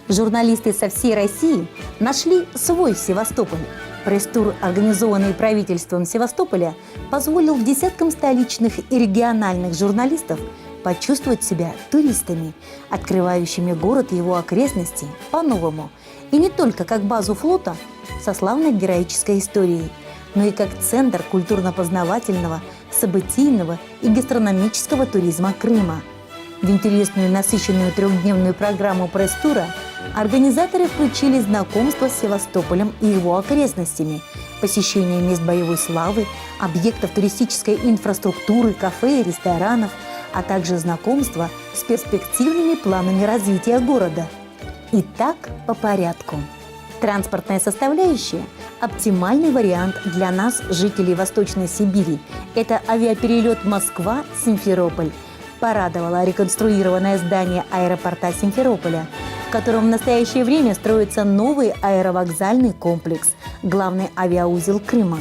Журналисты со всей России нашли свой Севастополь. Пресс-тур, организованный правительством Севастополя, позволил десяткам столичных и региональных журналистов почувствовать себя туристами, открывающими город и его окрестности по-новому. И не только как базу флота со славной героической историей, но и как центр культурно-познавательного, событийного и гастрономического туризма Крыма. В интересную насыщенную трехдневную программу пресс-тура организаторы включили знакомство с Севастополем и его окрестностями, посещение мест боевой славы, объектов туристической инфраструктуры, кафе и ресторанов, а также знакомство с перспективными планами развития города. Итак, по порядку. Транспортная составляющая – оптимальный вариант для нас, жителей Восточной Сибири. Это авиаперелет Москва-Симферополь. Порадовало реконструированное здание аэропорта Симферополя, в котором в настоящее время строится новый аэровокзальный комплекс, главный авиаузел Крыма.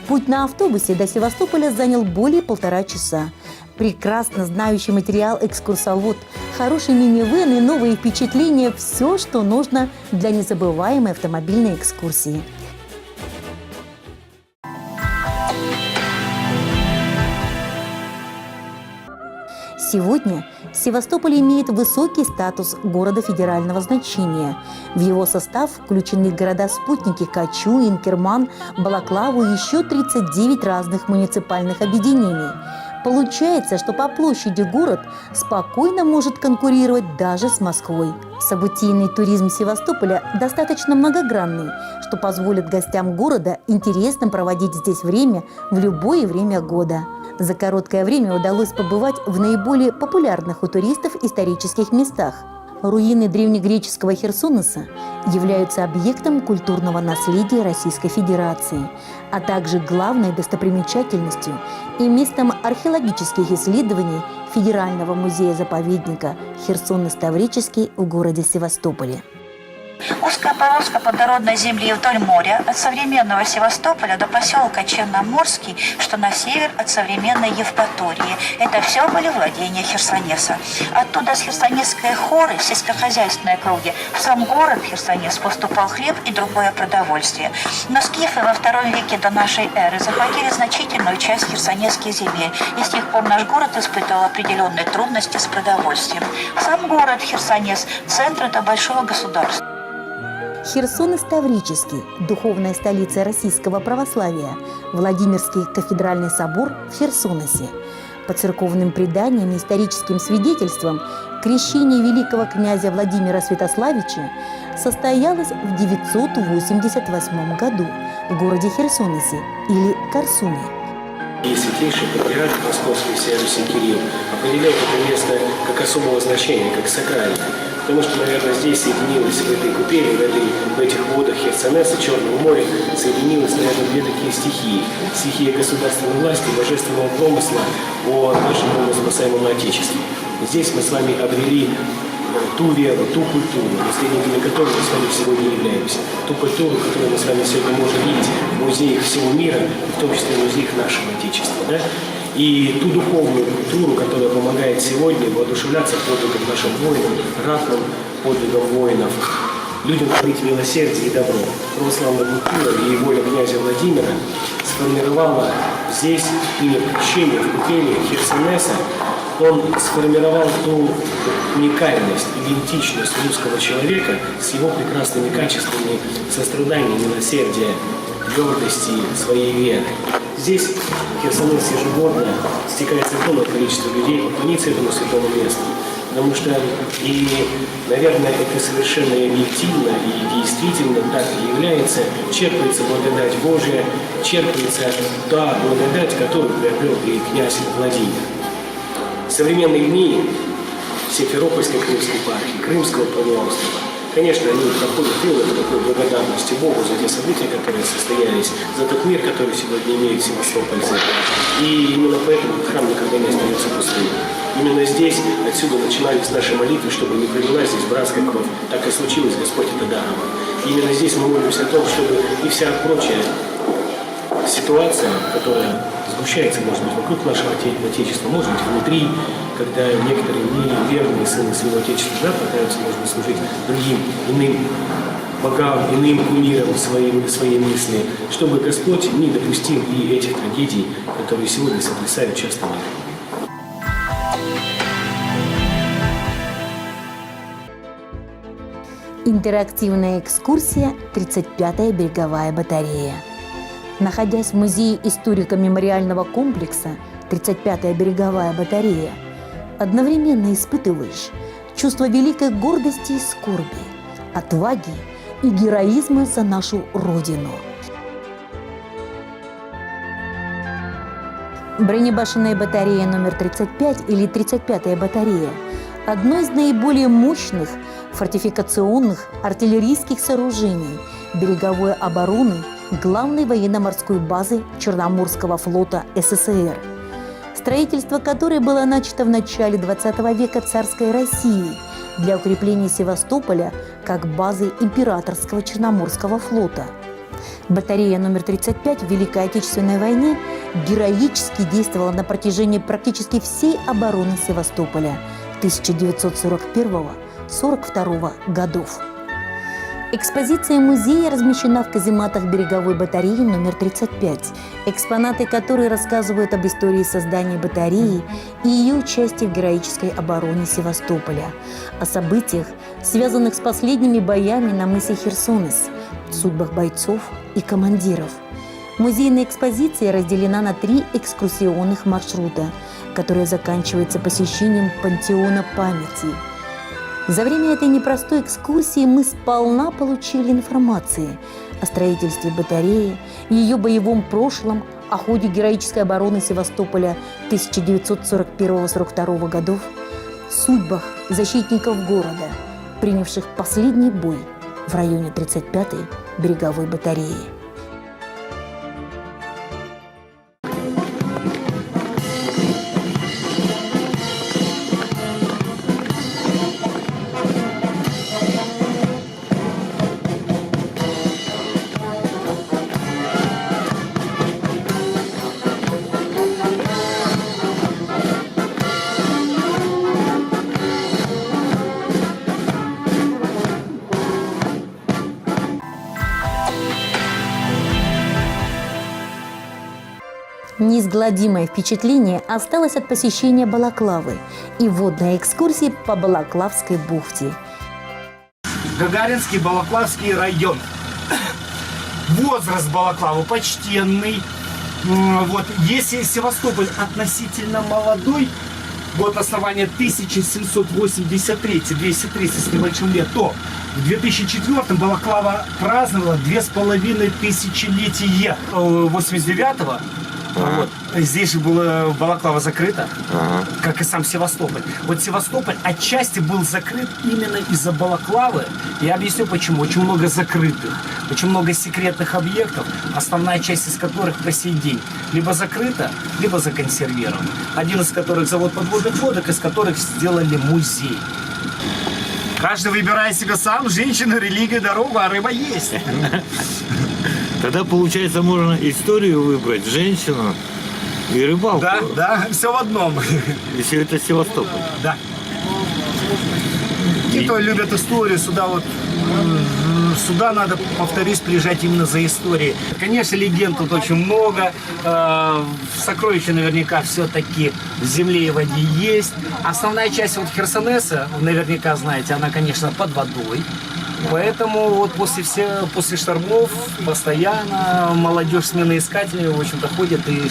Путь на автобусе до Севастополя занял более 1,5 часа. Прекрасно знающий материал экскурсовод, хороший минивэн и новые впечатления – все, что нужно для незабываемой автомобильной экскурсии. Сегодня Севастополь имеет высокий статус города федерального значения. В его состав включены города-спутники Качу, Инкерман, Балаклаву и еще 39 разных муниципальных объединений. Получается, что по площади город спокойно может конкурировать даже с Москвой. Событийный туризм Севастополя достаточно многогранный, что позволит гостям города интересно проводить здесь время в любое время года. За короткое время удалось побывать в наиболее популярных у туристов исторических местах. Руины древнегреческого Херсонеса являются объектом культурного наследия Российской Федерации, а также главной достопримечательностью и местом археологических исследований Федерального музея-заповедника Херсонес-Таврический в городе Севастополе. Узкая полоска плодородной земли вдоль моря от современного Севастополя до поселка Черноморский, что на север от современной Евпатории. Это все были владения Херсонеса. Оттуда с Херсонесской хоры, сельскохозяйственной округи, в сам город Херсонес поступал хлеб и другое продовольствие. Но скифы во II веке до нашей эры захватили значительную часть херсонесских земель, и с тех пор наш город испытывал определенные трудности с продовольствием. Сам город Херсонес – центр этого большого государства. Херсонес-Таврический – духовная столица российского православия, Владимирский кафедральный собор в Херсонесе. По церковным преданиям и историческим свидетельствам, крещение великого князя Владимира Святославича состоялось в 988 году в городе Херсонесе или Корсуне. И святейший патриарх Московский всея Руси Кирилл определяет это место как особого значения, как сакральное. Потому что, наверное, здесь соединилось в этой купели, в этих водах Херсонеса, Черного моря, соединилось, наверное, две такие стихии. Стихия государственной власти, божественного промысла о нашем спасаемом Отечестве. Здесь мы с вами обрели ту веру, ту культуру, наследниками которой мы с вами сегодня являемся. Ту культуру, которую мы с вами сегодня можем видеть в музеях всего мира, в том числе в музеях нашего Отечества. Да? И ту духовную культуру, которая помогает сегодня воодушевляться подвигом нашим воинам, ратным подвигом воинов, людям творить милосердие и добро. Православная культура и воля князя Владимира сформировала здесь, приняв крещение в купели Херсонеса, он сформировал ту уникальность, идентичность русского человека с его прекрасными качествами сострадания, милосердия, твердости своей веры. Здесь в Херсонесе ежегодно стекается огромное количество людей поклониться этому святому месту. Потому что, наверное, это совершенно объективно и действительно так и является, черпается благодать Божия, черпается та благодать, которую приобрел и князь Владимир. В современные дни Симферопольской Крымской епархии, Крымского полуострова, Конечно, они проходят тылы такой благодарности Богу за те события, которые состоялись, за тот мир, который сегодня имеют севастопольцы. И именно поэтому храм никогда не остается пустым. Именно здесь, отсюда начинались наши молитвы, чтобы не пролилась здесь братская кровь. Так и случилось, Господь это даровал. И именно здесь мы молимся о том, чтобы и вся прочая ситуация, которая сгущается, может быть, вокруг нашего Отечества, может быть, внутри, когда некоторые неверные сыны своего Отечества, да, пытаются, может быть, служить другим, иным богам, иным кумирам своей мысли, чтобы Господь не допустил и этих трагедий, которые сегодня сотрясают часто мир. Интерактивная экскурсия «35-я береговая батарея». Находясь в музее историко-мемориального комплекса «35-я береговая батарея», одновременно испытываешь чувство великой гордости и скорби, отваги и героизма за нашу Родину. Бронебашенная батарея номер 35 или 35-я батарея – одно из наиболее мощных фортификационных артиллерийских сооружений береговой обороны главной военно-морской базы Черноморского флота СССР, строительство которой было начато в начале XX века царской России для укрепления Севастополя как базы императорского Черноморского флота. Батарея номер 35 в Великой Отечественной войне героически действовала на протяжении практически всей обороны Севастополя 1941-1942 годов. Экспозиция музея размещена в казематах береговой батареи номер 35, экспонаты которой рассказывают об истории создания батареи и ее участии в героической обороне Севастополя, о событиях, связанных с последними боями на мысе Херсонес, судьбах бойцов и командиров. Музейная экспозиция разделена на 3 экскурсионных маршрута, которые заканчиваются посещением пантеона памяти. За время этой непростой экскурсии мы сполна получили информации о строительстве батареи, ее боевом прошлом, о ходе героической обороны Севастополя 1941-1942 годов, судьбах защитников города, принявших последний бой в районе 35-й береговой батареи. Неизгладимое впечатление осталось от посещения Балаклавы и водной экскурсии по Балаклавской бухте. Гагаринский Балаклавский район. Возраст Балаклавы почтенный. Вот. Если Севастополь относительно молодой, год основания 1783, 230 с небольшим лет, то в 2004-м Балаклава праздновала 2500-летие. 89-го вот. Здесь же была Балаклава закрыта, как и сам Севастополь. Вот Севастополь отчасти был закрыт именно из-за Балаклавы. Я объясню почему. Очень много закрытых, очень много секретных объектов, основная часть из которых по сей день либо закрыта, либо законсервирована. Один из которых завод подводных лодок, из которых сделали музей. Каждый выбирает себе сам, женщина, религия, дорога, а рыба есть. Тогда, получается, можно историю выбрать, женщину и рыбалку. Да, да, все в одном. И все это Севастополь. Да. Те, кто любят историю, сюда надо, повторюсь, приезжать именно за историей. Конечно, легенд тут очень много. Сокровища наверняка все-таки в земле и воде есть. Основная часть вот Херсонеса, наверняка знаете, она, конечно, под водой. Поэтому вот после штормов постоянно молодежь сменоискателей, в общем-то, ходит. И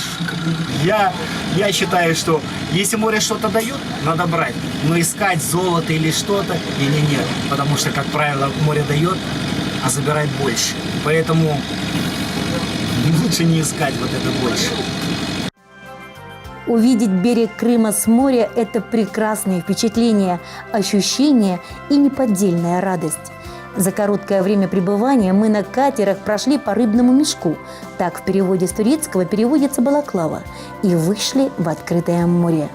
я считаю, что если море что-то дает, надо брать. Но искать золото или что-то, не. Потому что, как правило, море дает, а забирает больше. Поэтому лучше не искать вот это больше. Увидеть берег Крыма с моря – это прекрасные впечатления, ощущения и неподдельная радость. За короткое время пребывания мы на катерах прошли по рыбному мешку, так в переводе с турецкого переводится балаклава, и вышли в открытое море.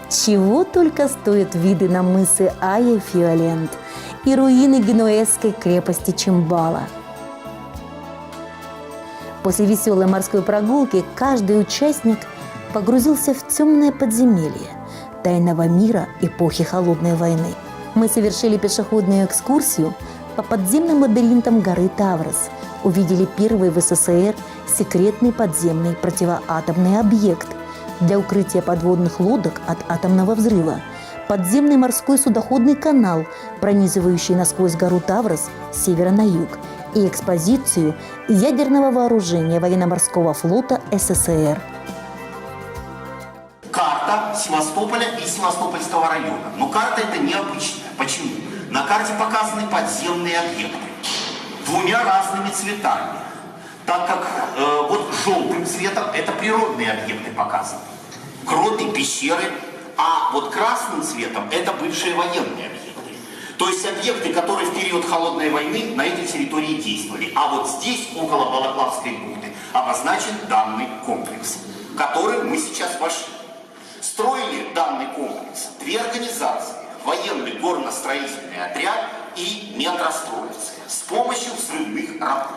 Чего только стоят виды на мысы Айя и Фиолент и руины генуэзской крепости Чимбала. После веселой морской прогулки каждый участник погрузился в темное подземелье тайного мира эпохи Холодной войны. Мы совершили пешеходную экскурсию по подземным лабиринтам горы Таврос, увидели первый в СССР секретный подземный противоатомный объект для укрытия подводных лодок от атомного взрыва, подземный морской судоходный канал, пронизывающий насквозь гору Таврос с севера на юг, и экспозицию ядерного вооружения военно-морского флота СССР. Карта Севастополя и Севастопольского района. Но карта это необычная. Почему? На карте показаны подземные объекты двумя разными цветами. Так как вот желтым цветом это природные объекты показаны. Гроты, пещеры. А вот красным цветом это бывшие военные объекты. То есть объекты, которые в период Холодной войны на этой территории действовали. А вот здесь, около Балаклавской бухты, обозначен данный комплекс, в который мы сейчас вошли. Строили данный комплекс две организации: военный горностроительный отряд и метростроицы с помощью взрывных работ.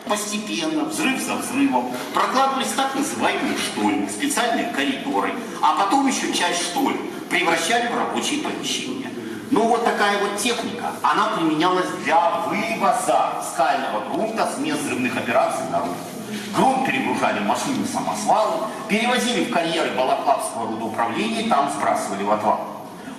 Постепенно, взрыв за взрывом, прокладывались так называемые штольни, специальные коридоры, а потом еще часть штоль превращали в рабочие помещения. Ну вот такая вот техника, она применялась для вывоза скального грунта с мест взрывных операций наружу. Грунт перегружали в машины самосвалы, перевозили в карьеры Балаклавского рудоуправления и там сбрасывали в отвал.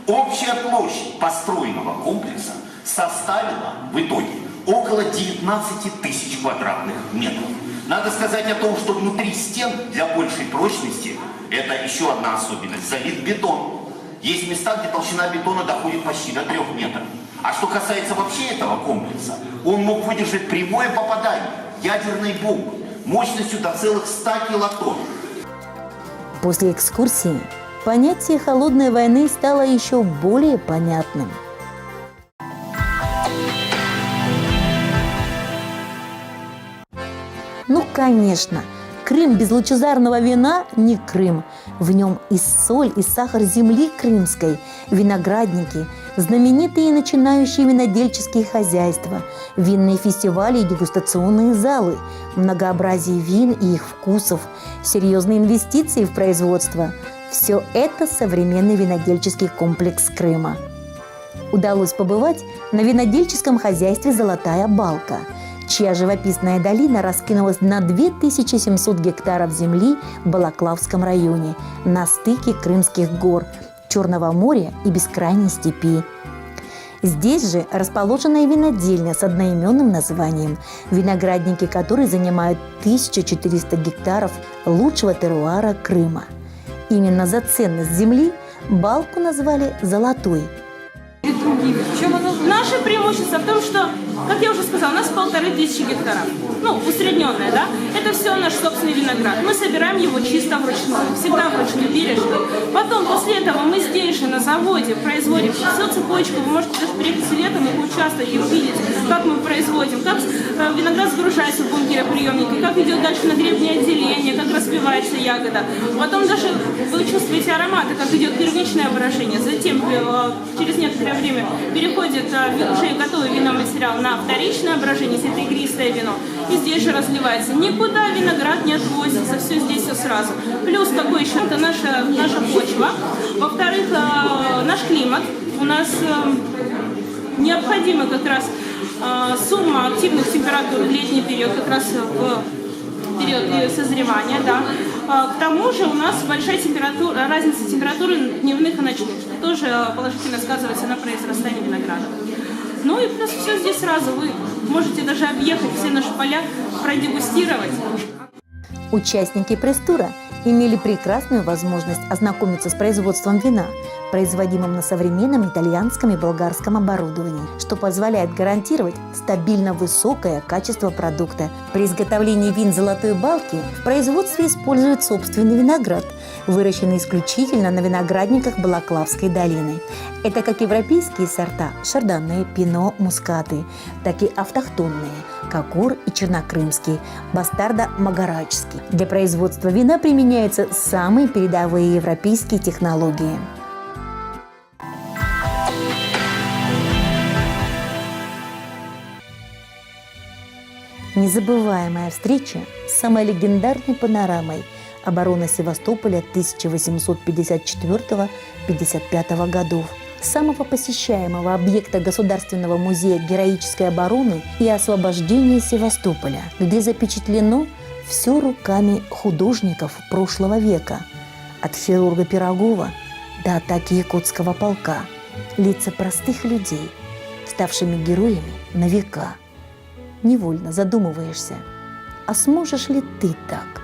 Общая площадь построенного комплекса составила в итоге около 19 тысяч квадратных метров. Надо сказать о том, что внутри стен для большей прочности, это еще одна особенность, залит бетон. Есть места, где толщина бетона доходит почти до 3 метров. А что касается вообще этого комплекса, он мог выдержать прямое попадание ядерной бомбы мощностью до целых 100 килотонн. После экскурсии понятие холодной войны стало еще более понятным. Ну, конечно, Крым без лучезарного вина не Крым. В нем и соль, и сахар земли крымской, виноградники, знаменитые начинающие винодельческие хозяйства, винные фестивали и дегустационные залы, многообразие вин и их вкусов, серьезные инвестиции в производство – все это современный винодельческий комплекс Крыма. Удалось побывать на винодельческом хозяйстве «Золотая балка», чья живописная долина раскинулась на 2700 гектаров земли в Балаклавском районе, на стыке Крымских гор, Черного моря и бескрайней степи. Здесь же расположена и винодельня с одноименным названием, виноградники которой занимают 1400 гектаров лучшего теруара Крыма. Именно за ценность земли балку назвали «золотой». Наше преимущество в том, что, как я уже сказала, у нас 1500 гектаров. Ну, усредненное, да? Это все наш собственный виноград. Мы собираем его чисто вручную, всегда вручную, бережно. Потом, после этого, мы здесь же на заводе производим всю цепочку. Вы можете даже приехать летом и поучаствовать, и увидеть, как мы производим, как виноград загружается в бункероприемники, как идет дальше на гребне отделение, как распевается ягода. Потом даже вы чувствуете ароматы, как идет первичное брожение. Затем, через некоторое время, переходит уже готовый винный материал на вторичное брожение, если это игристое вино, и здесь же разливается. Никуда виноград не отвозится, все здесь все сразу. Плюс какой еще? Это наша почва. Во-вторых, наш климат. У нас необходима как раз сумма активных температур в летний период, как раз в период созревания, да. К тому же у нас большая разница температуры дневных и ночных, что тоже положительно сказывается на произрастании винограда. Ну и плюс все здесь сразу. Вы можете даже объехать все наши поля, продегустировать. Участники пресс-тура имели прекрасную возможность ознакомиться с производством вина, производимым на современном итальянском и болгарском оборудовании, что позволяет гарантировать стабильно высокое качество продукта. При изготовлении вин «Золотой балки» в производстве используют собственный виноград, выращенный исключительно на виноградниках Балаклавской долины. Это как европейские сорта – шардоне, пино, мускаты, так и автохтонные – кокур и чернокрымский, бастардо-магарачский. Для производства вина применяются самые передовые европейские технологии. Незабываемая встреча с самой легендарной панорамой обороны Севастополя 1854-55 годов, самого посещаемого объекта Государственного музея героической обороны и освобождения Севастополя, где запечатлено все руками художников прошлого века, от хирурга Пирогова до атаки якутского полка, лица простых людей, ставшими героями на века. Невольно задумываешься, а сможешь ли ты так?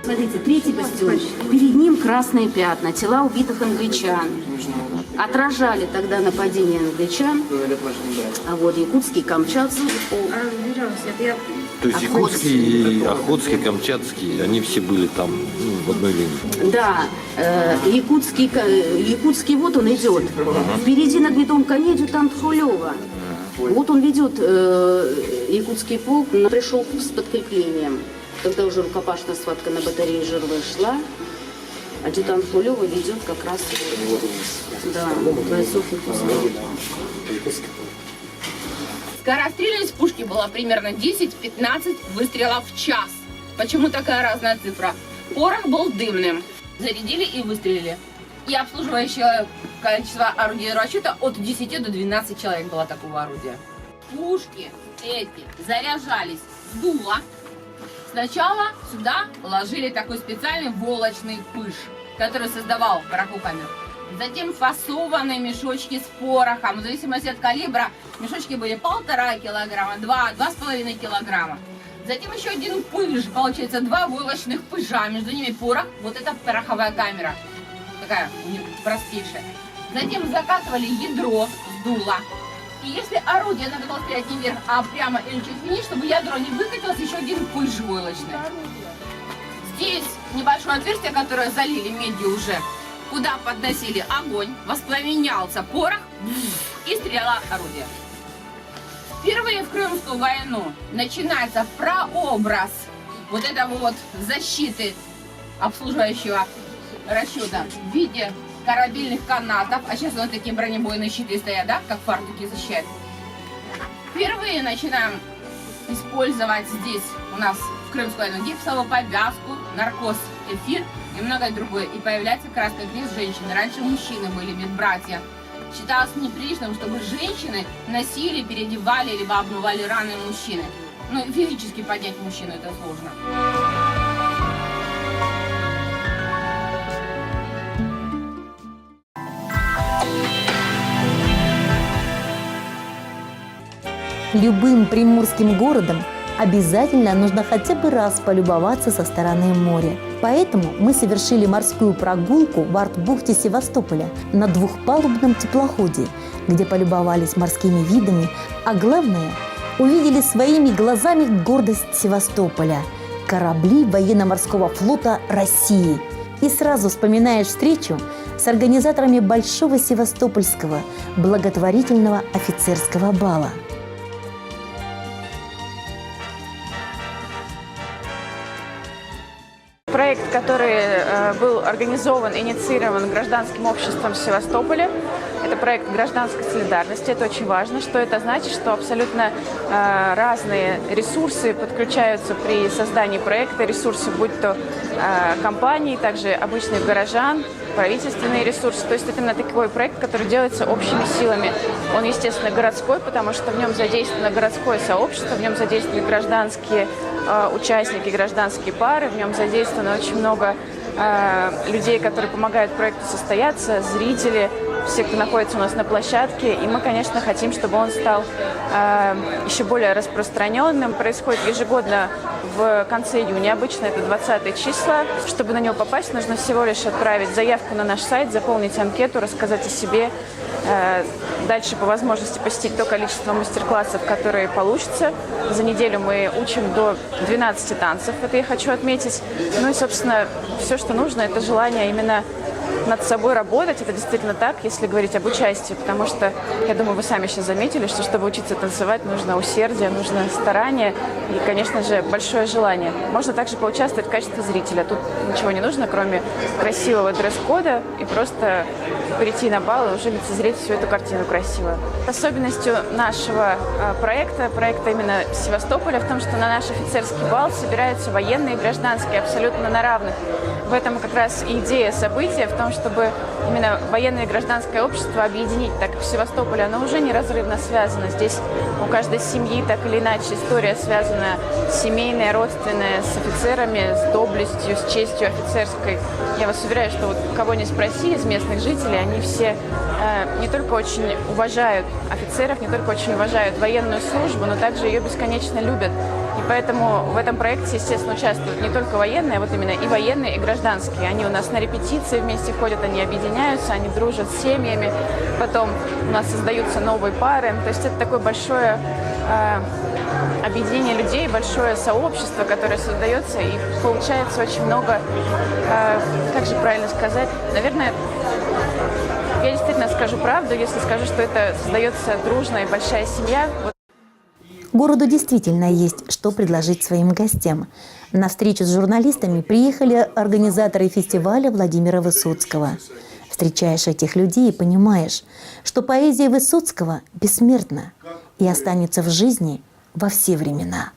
Смотрите, третий бастион. Перед ним красные пятна, тела убитых англичан. Отражали тогда нападение англичан. А вот якутский, камчатский. То есть якутский, охотский, камчатский, они все были там в одной линии? Да, якутский вот он идет. Впереди на гнедом коне адъютант Хулева. Вот он ведет якутский полк, но пришел с подкреплением. Когда уже рукопашная схватка на батарее Жировой шла, адъютант Хулева ведет как раз бойцов якутского. Скорострельность пушки была примерно 10-15 выстрелов в час. Почему такая разная цифра? Порох был дымным. Зарядили и выстрелили. И обслуживающее количество орудий расчета от 10 до 12 человек было такого орудия. Пушки эти заряжались с дула. Сначала сюда положили такой специальный волочный пыш, который создавал пороховую камеру. Затем фасованные мешочки с порохом. В зависимости от калибра мешочки были 1,5 килограмма, 2,5 килограмма. Затем еще один пыш, получается 2 волочных пыжа, между ними порох. Вот это пороховая камера, такая простейшая. Затем закатывали ядро с дула. И если орудие надо было стрелять не вверх, а прямо или чуть вниз, чтобы ядро не выкатилось, еще один пыш войлочный. Здесь небольшое отверстие, которое залили медью уже, куда подносили огонь, воспламенялся порох и стреляло орудие. Впервые в Крымскую войну начинается прообраз вот этого вот защиты обслуживающего расчета в виде корабельных канатов, а сейчас у нас такие бронебойные щиты стоят, да, как фартуки защищают. Впервые начинаем использовать здесь у нас в Крымскую войну гипсовую повязку, наркоз, эфир и многое другое. И появляется краска грязь женщины. Раньше мужчины были медбратья. Считалось неприличным, чтобы женщины носили, переодевали, либо обмывали раны мужчины. Ну, физически поднять мужчину это сложно. Любым приморским городом обязательно нужно хотя бы раз полюбоваться со стороны моря. Поэтому мы совершили морскую прогулку в арт-бухте Севастополя на двухпалубном теплоходе, где полюбовались морскими видами, а главное – увидели своими глазами гордость Севастополя – корабли военно-морского флота России. И сразу вспоминаешь встречу с организаторами Большого Севастопольского благотворительного офицерского бала. Проект, который был организован, инициирован гражданским обществом Севастополя, это проект гражданской солидарности. Это очень важно. Что это значит? Что абсолютно разные ресурсы подключаются при создании проекта. Ресурсы, будь то компании, также обычных горожан, правительственные ресурсы. То есть это именно такой проект, который делается общими силами. Он, естественно, городской, потому что в нем задействовано городское сообщество, в нем задействованы гражданские участники, гражданские пары, в нем задействовано очень много людей, которые помогают проекту состояться, зрители, все, кто находится у нас на площадке. И мы, конечно, хотим, чтобы он стал еще более распространенным. Происходит ежегодно в конце июня, обычно это 20 числа. Чтобы на него попасть, нужно всего лишь отправить заявку на наш сайт, заполнить анкету, рассказать о себе. Дальше по возможности посетить то количество мастер-классов, которые получится. За неделю мы учим до 12 танцев, это я хочу отметить. Ну и, собственно, все, что нужно, это желание именно над собой работать. Это действительно так, если говорить об участии, потому что, я думаю, вы сами сейчас заметили, что чтобы учиться танцевать, нужно усердие, нужно старание и, конечно же, большое желание. Можно также поучаствовать в качестве зрителя. Тут ничего не нужно, кроме красивого дресс-кода и просто прийти на бал и уже лицезреть всю эту картину красивую. Особенностью нашего проекта именно Севастополя, в том, что на наш офицерский бал собираются военные и гражданские абсолютно на равных. В этом как раз и идея события, в том, чтобы именно военное и гражданское общество объединить, так как в Севастополе оно уже неразрывно связано. Здесь у каждой семьи так или иначе история связана семейная, родственная, с офицерами, с доблестью, с честью офицерской. Я вас уверяю, что вот кого ни спроси из местных жителей, они все не только очень уважают офицеров, не только очень уважают военную службу, но также ее бесконечно любят. И поэтому в этом проекте, естественно, участвуют не только военные, а вот именно и военные, и гражданские. Они у нас на репетиции вместе ходят, они объединяются, они дружат с семьями. Потом у нас создаются новые пары. То есть это такое большое объединение людей, большое сообщество, которое создается, и получается очень много, как же правильно сказать, наверное, я действительно скажу правду, если скажу, что это создается дружная и большая семья. Городу действительно есть что предложить своим гостям. На встречу с журналистами приехали организаторы фестиваля Владимира Высоцкого. Встречаешь этих людей и понимаешь, что поэзия Высоцкого бессмертна и останется в жизни во все времена.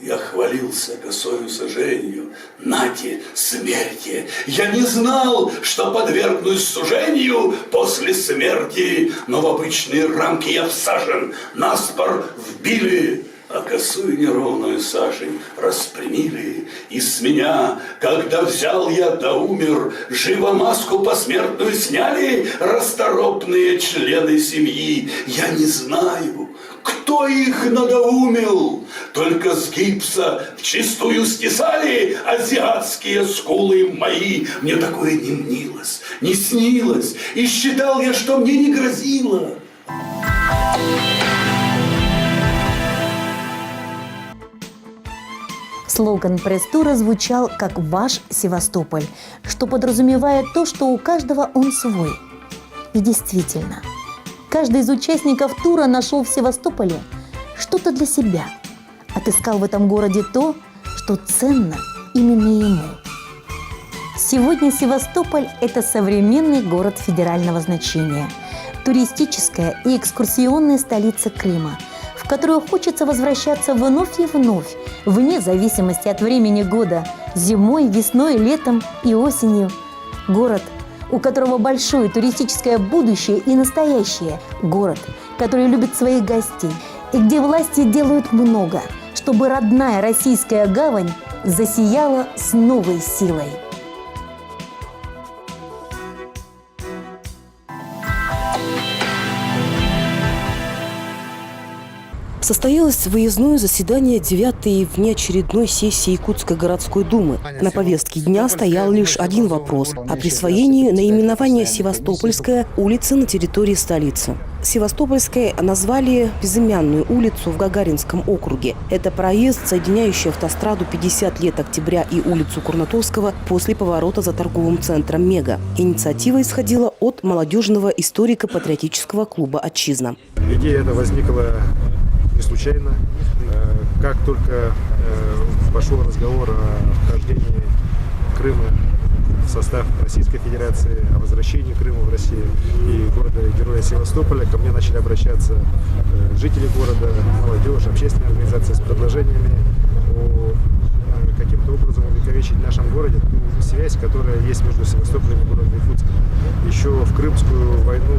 Я хвалился косою сожжению, нате, смерти. Я не знал, что подвергнусь сужению после смерти, но в обычные рамки я всажен, наспор вбили, а косую неровную сажень распрямили. И с меня, когда взял я да умер, живо маску посмертную сняли расторопные члены семьи. Я не знаю, кто их надоумил, только с гипса вчистую стесали азиатские скулы мои. Мне такое не мнилось, не снилось, и считал я, что мне не грозило. Слоган пресс-тура звучал как «Ваш Севастополь», что подразумевает то, что у каждого он свой. И действительно, каждый из участников тура нашел в Севастополе что-то для себя. Отыскал в этом городе то, что ценно именно ему. Сегодня Севастополь – это современный город федерального значения, туристическая и экскурсионная столица Крыма, в которую хочется возвращаться вновь и вновь, вне зависимости от времени года – зимой, весной, летом и осенью. Город, у которого большое туристическое будущее и настоящее. Город, который любит своих гостей и где власти делают много, чтобы родная российская гавань засияла с новой силой. Состоялось выездное заседание 9-й внеочередной сессии Якутской городской думы. На повестке дня стоял лишь один вопрос – о присвоении наименования Севастопольская улица на территории столицы. Севастопольской назвали безымянную улицу в Гагаринском округе. Это проезд, соединяющий автостраду 50 лет октября и улицу Курнатовского после поворота за торговым центром «Мега». Инициатива исходила от молодежного историко-патриотического клуба «Отчизна». Идея эта возникла не случайно. Как только пошел разговор о вхождении Крыма в состав Российской Федерации, о возвращении Крыма в Россию и города-героя Севастополя, ко мне начали обращаться жители города, молодежь, общественные организации с предложениями о каким-то образом увековечить в нашем городе ту связь, которая есть между Севастополем и городом Якутском. Еще в Крымскую войну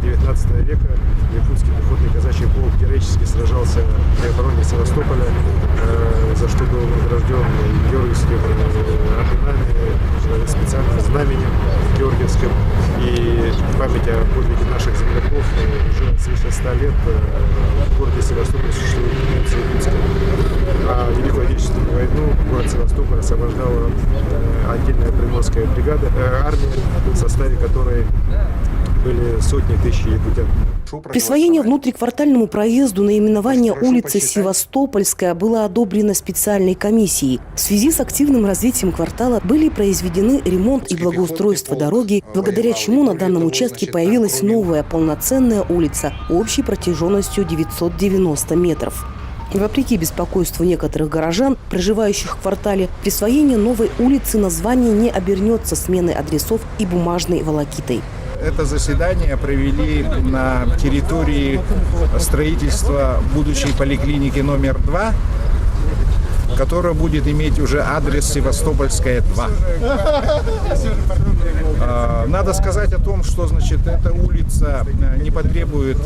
19 века Якутский пехотный казачий полк героически сражался при обороне Севастополя, за что был награжден георгиевскими орденами, специальным знаменем георгиевским. И 100 лет в городе Севастополь существует улица Якутская. А Великую Отечественную войну город Севастополь освобождала отдельная приморская бригада, армия, в составе которой были сотни тысяч якутян. Присвоение внутриквартальному проезду наименования улицы Севастопольская было одобрено специальной комиссией. В связи с активным развитием квартала были произведены ремонт и благоустройство дороги, благодаря чему на данном участке появилась новая полноценная улица общей протяженностью 990 метров. Вопреки беспокойству некоторых горожан, проживающих в квартале, присвоение новой улицы название не обернется сменой адресов и бумажной волокитой. Это заседание провели на территории строительства будущей поликлиники номер 2, которая будет иметь уже адрес Севастопольская 2. Надо сказать о том, что, значит, эта улица не потребует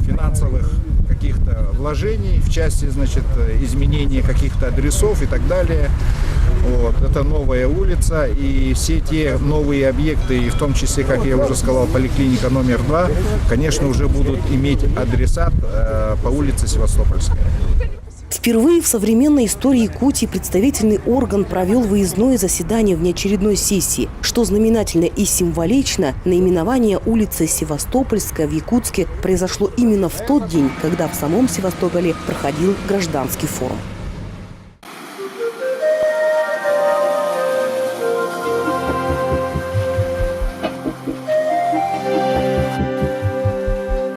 финансовых каких-то вложений в части, значит, изменения каких-то адресов и так далее. Вот. Это новая улица, и все те новые объекты, и в том числе, как я уже сказал, поликлиника номер 2, конечно, уже будут иметь адресат по улице Севастопольская. Впервые в современной истории Якутии представительный орган провел выездное заседание внеочередной сессии, что знаменательно и символично. Наименование улицы Севастопольская в Якутске произошло именно в тот день, когда в самом Севастополе проходил гражданский форум.